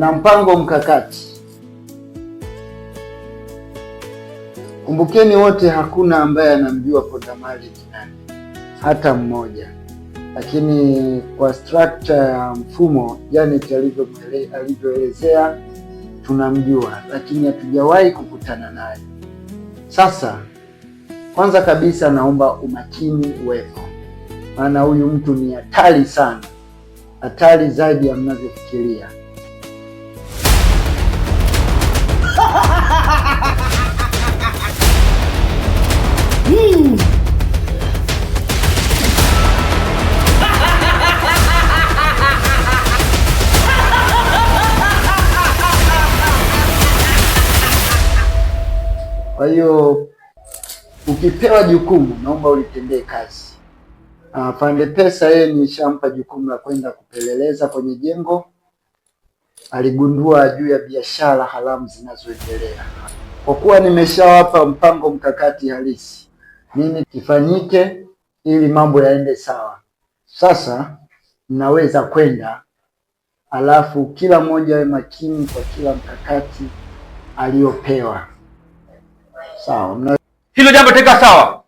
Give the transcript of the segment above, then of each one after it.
Nina mpango mkakati. Kumbukeni wote, hakuna ambaye anamjua Ponda Mali ni nani, hata mmoja. Lakini kwa structure ya mfumo Janet alivyoelezea tunamjua, lakini hatujawahi kukutana naye. Sasa kwanza kabisa naomba umakini uwepo, maana huyu mtu ni hatari sana, hatari zaidi ya mnavyofikiria. Kwa hiyo ukipewa jukumu naomba ulitendee kazi. Afande Pesa yeye nishampa jukumu la kwenda kupeleleza kwenye jengo. Aligundua juu ya biashara haramu zinazoendelea. Kwa kuwa nimeshawapa mpango mkakati halisi nini kifanyike ili mambo yaende sawa, sasa mnaweza kwenda, alafu kila mmoja awe makini kwa kila mkakati aliopewa. Sawa? Hilo jambo teka sawa.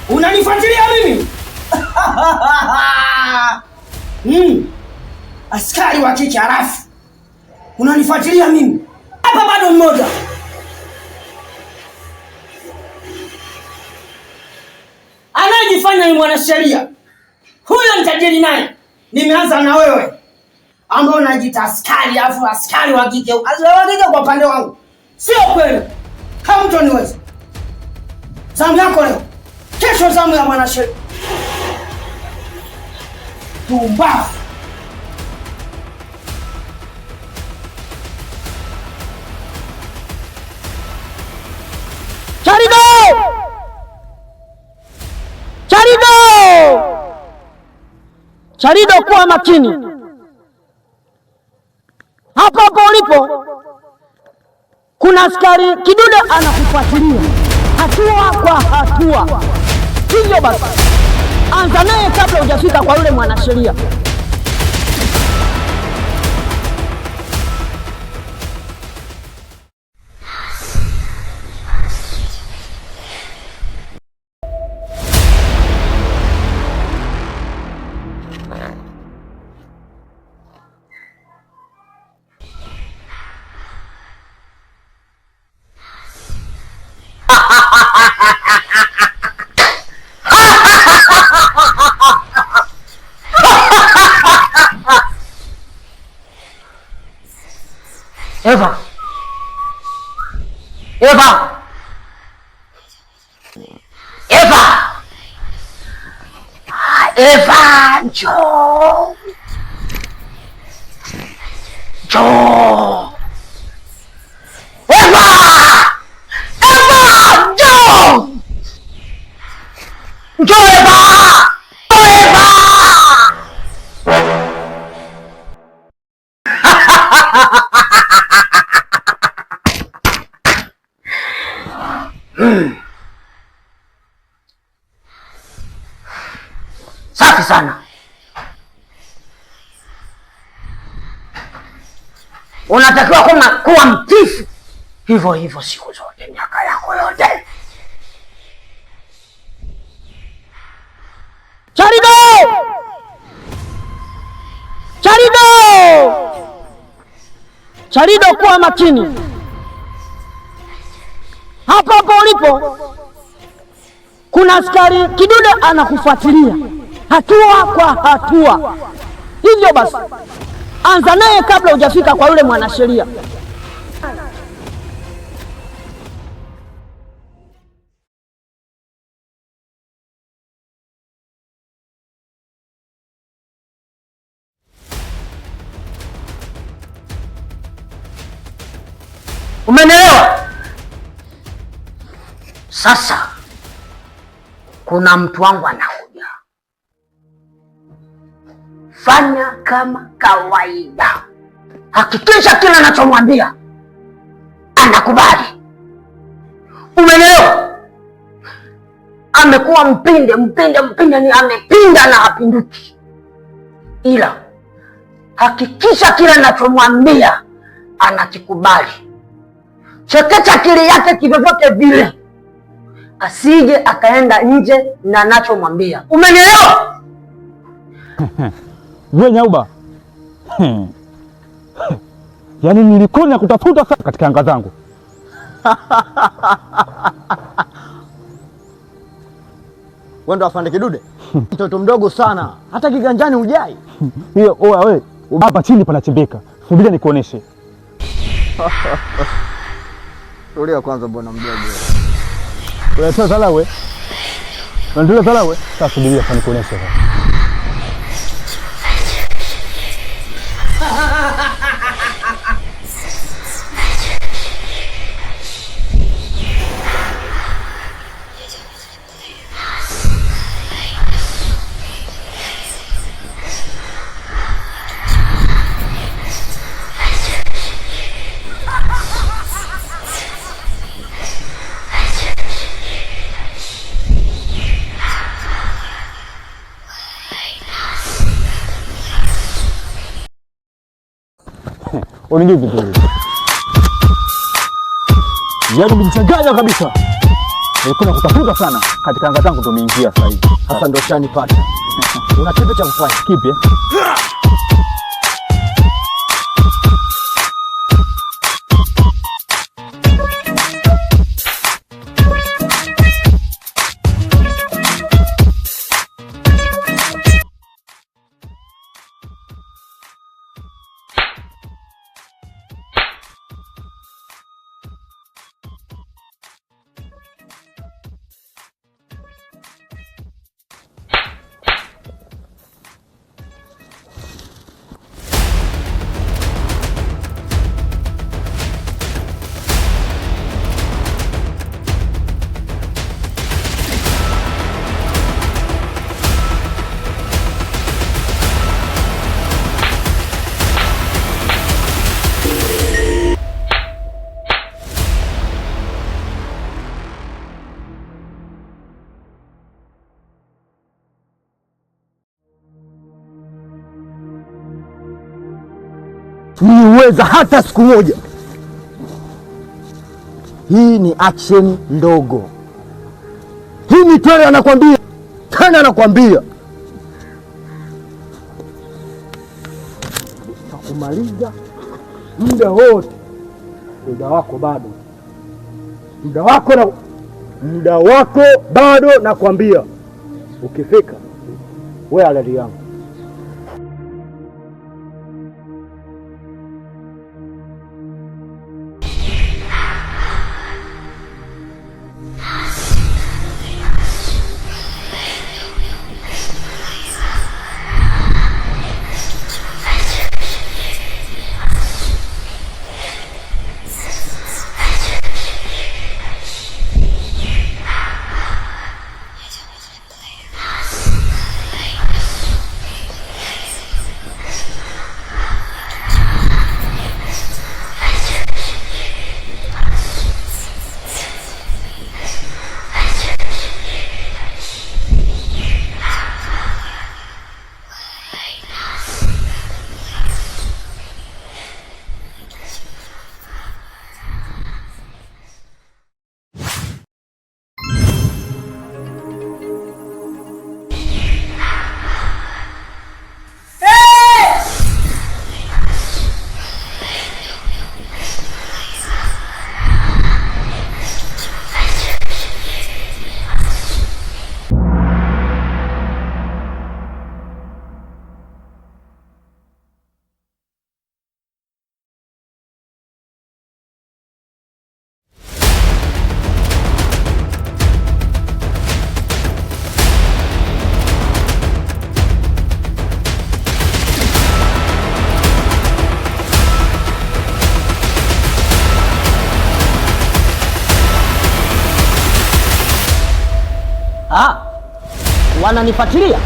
Unanifuatilia mimi? Askari wa kike harafu. Unanifuatilia mimi? Hapa bado mmoja. Anajifanya ni mwanasheria. Huyo nitajiri naye. Nimeanza na wewe, ambao unajiita askari, afu askari wa kike. Askari kwa upande wangu sio kweli. Kama mtu niweza. Zamu yako leo. Kesho zamu ya mwanasheria. Tumba. Charido! Charido! Charido, kuwa makini. Hapo hapo ulipo kuna askari kidude anakufuatilia hatua kwa hatua. Hivyo basi anza naye kabla hujafika kwa yule mwanasheria. Eva! Eva! Eva! Eva, njoo! Njoo! Eva! Eva, njoo! Njoo Eva! Eva! Safi sana. Unatakiwa kuwa mtifu hivyo hivyo siku zote, miaka yako yote. Charido! Charido! Charido, kuwa makini. Hapo hapo ulipo kuna askari kidude anakufuatilia hatua kwa hatua. Hivyo basi anza naye kabla hujafika kwa yule mwanasheria. Umenielewa? Sasa kuna mtu wangu anakuja, fanya kama kawaida, hakikisha kila anachomwambia anakubali. Umenielewa? Amekuwa mpinde, ni amepinda na hapinduki, ila hakikisha kila anachomwambia anakikubali. Chekecha akili yake kivyovyote vile, asije akaenda nje na anachomwambia. Umenielewa? Wewe Nyauba, yaani nilikuwa kutafuta sana katika anga zangu. Wewe ndo afande Kidude? Mtoto mdogo sana, hata kiganjani hujai. Hiyo oa wewe, hapa chini panachimbika. Subiri nikuoneshe. Tulia kwanza bwana mdogo. Wewe sasa wewe. Ndio sasa wewe. Sasa subiri hapa nikuoneshe. Unijui vizuri. Yaani umenichanganya kabisa. Nilikuwa nakutafuta sana katika anga zangu, tumeingia sasa hivi. Sasa ndio shanipata. Una kitu cha kufanya? Kipi? Niweza hata siku moja. Hii ni action ndogo. Hii ni tena anakwambia. Tena anakwambia. Takumaliza muda wote. Muda wako bado. Muda wako bado nakwambia. Ukifika wewe alali yangu. Wananifuatilia?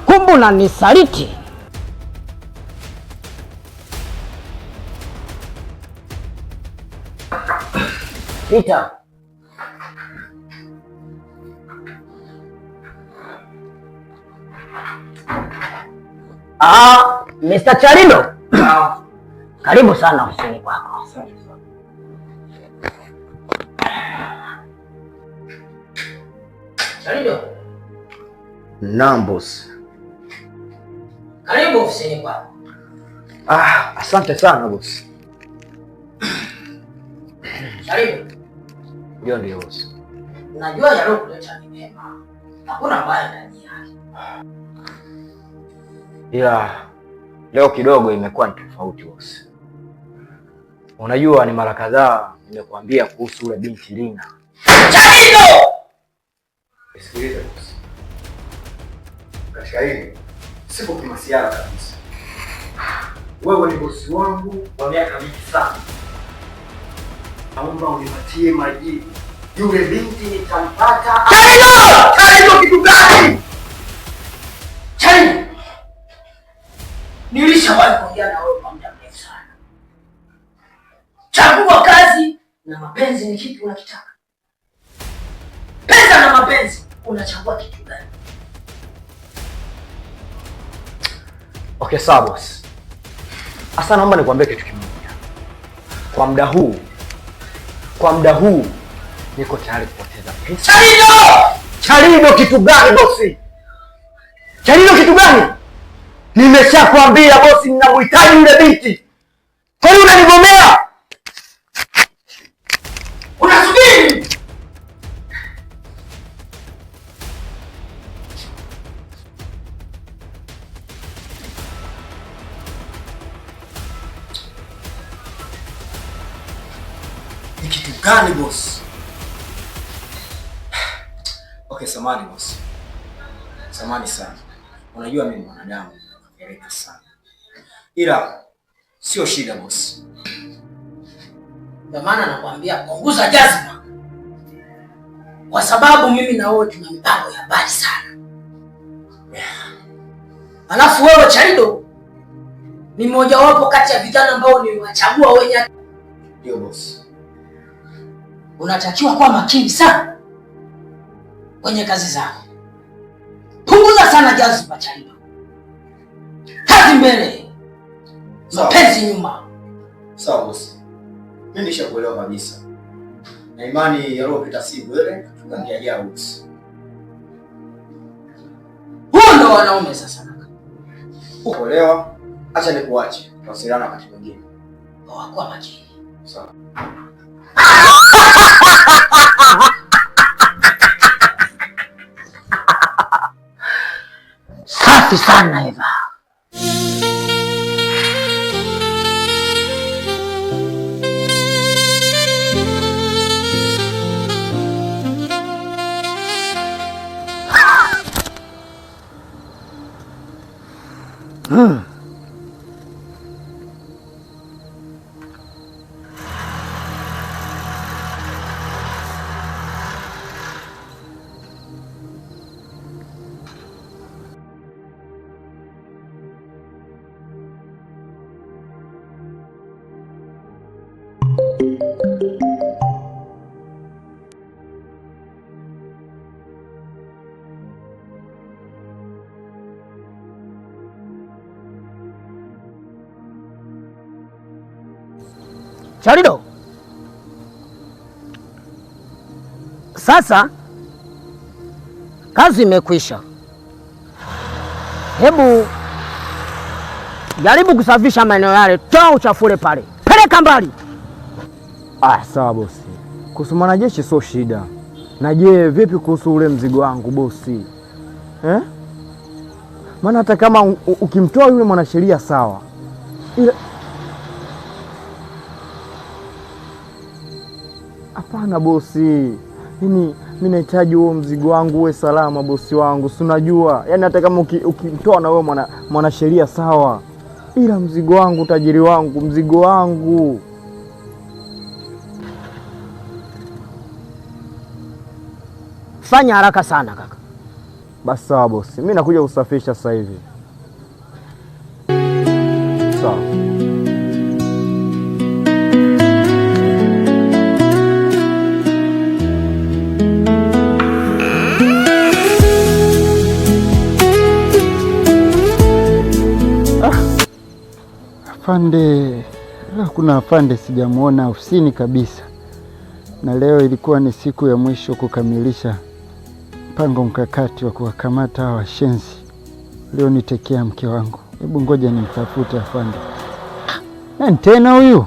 Kumbe unanisaliti. Pita. Mr. Charido. Karibu sana ofisini kwako. Charido. Naam boss. Karibu ofisini kwako. Asante sana boss. Charido. Ndio boss. Najua yalokuleta ni mema. Hakuna mbaya ndani yake. Ila leo kidogo imekuwa ni tofauti boss. Unajua ni mara kadhaa nimekuambia kuhusu ule binti Lina. Charido! Sikiliza boss. Katika hili sipo kimasiara kabisa. Wewe ni bosi wangu wa miaka mingi sana. Naomba unipatie majibu. Yule binti nitampata. Charido kitu gani? Charido! Nilishawahi kuongea na wewe kwa muda mrefu sana. Chagua kazi na mapenzi, ni kipi unakitaka? Pesa na mapenzi, unachagua kitu gani? Okay, sawa boss. Asa naomba nikwambie kitu kimoja. Kwa muda huu niko tayari kupoteza pesa. Charido kitu gani bosi? Charido kitu gani? Nimeshakwambia bosi, ninamhitaji yule binti. Kwa nini unanigomea? Unasubiri? Ni kitu gani boss? Okay, samahani boss. Samahani sana. Unajua mimi mwanadamu nakereka sana. Ila sio shida boss. Ndio maana nakwambia punguza jazba. Kwa sababu mimi na wewe tuna mipango ya mbali sana. Alafu wewe Charido ni mmoja wapo kati ya vijana ambao nimewachagua wenye. Ndio boss. Unatakiwa kuwa makini sana kwenye kazi zako. Punguza sana jazba Charido. Kazi mbele. Mapenzi nyuma. Sawa boss. Mimi nishakuelewa kabisa. Na imani yaliyopita si bure, tukangia boss. Huo ndo wanaume sasa. Ukolewa, acha nikuache. Tuwasiliana wakati mwingine. Kwa makini. Sawa. Safi sana Eva. Charido, sasa kazi imekwisha. Hebu jaribu kusafisha maeneo yale, toa uchafule pale, peleka mbali. Sawa bosi. Kuhusu mwanajeshi sio shida. Na je, vipi kuhusu ule mzigo wangu bosi? Maana hata kama ukimtoa yule mwanasheria sawa, ila hapana bosi. Mimi nahitaji huo mzigo wangu uwe salama bosi wangu. Si unajua? Yaani hata kama ukimtoa na wewe mwanasheria sawa, ila mzigo wangu, tajiri wangu, mzigo wangu. Fanya haraka sana kaka. Basi sawa bosi. Mimi nakuja kusafisha sasa hivi. Sawa. Afande, kuna afande sijamuona ofisini kabisa, na leo ilikuwa ni siku ya mwisho kukamilisha mpango mkakati wa kuwakamata hawa washenzi leo nitekea mke wangu. Hebu ngoja nimtafute afande. Nani tena huyu?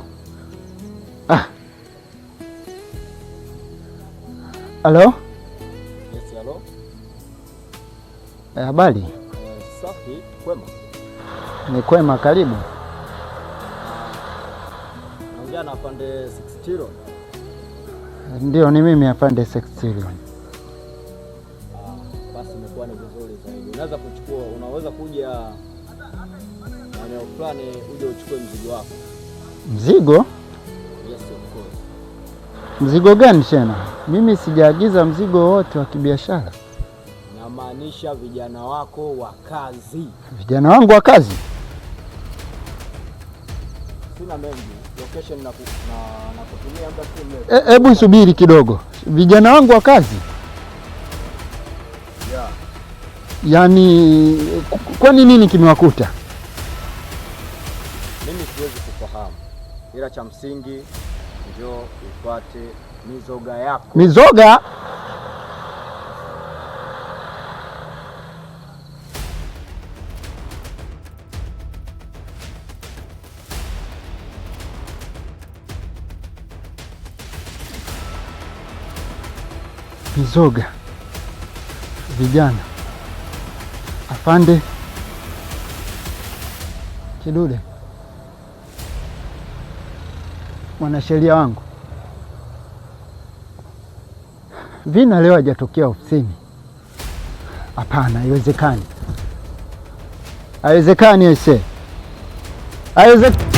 Halo? Yes, halo. Habari? Safi, kwema. Ni kwema, karibu. Naongea na afande Sextillion. Ndio, ni mimi afande Sextillion. Basi imekuwa ni vizuri zaidi. Unaweza kuja maeneo fulani uje uchukue mzigo wako. Mzigo? Yes, of course. Mzigo gani tena? Mimi sijaagiza mzigo wote wa kibiashara. Namaanisha vijana wako wa kazi. Vijana wangu wa kazi? Sina mengi. Location na kutumia muda si mrefu. Hebu subiri kidogo. Vijana wangu wa kazi? Yeah. Yaani kwani nini kimewakuta? Mimi siwezi kufahamu. Ila cha msingi njoo ufuate mizoga yako. Mizoga? Mizoga. Vijana. Afande Kidude, mwanasheria wangu, Vina leo hajatokea ofisini. Hapana, haiwezekani. Haiwezekani aise. Haiwezekani.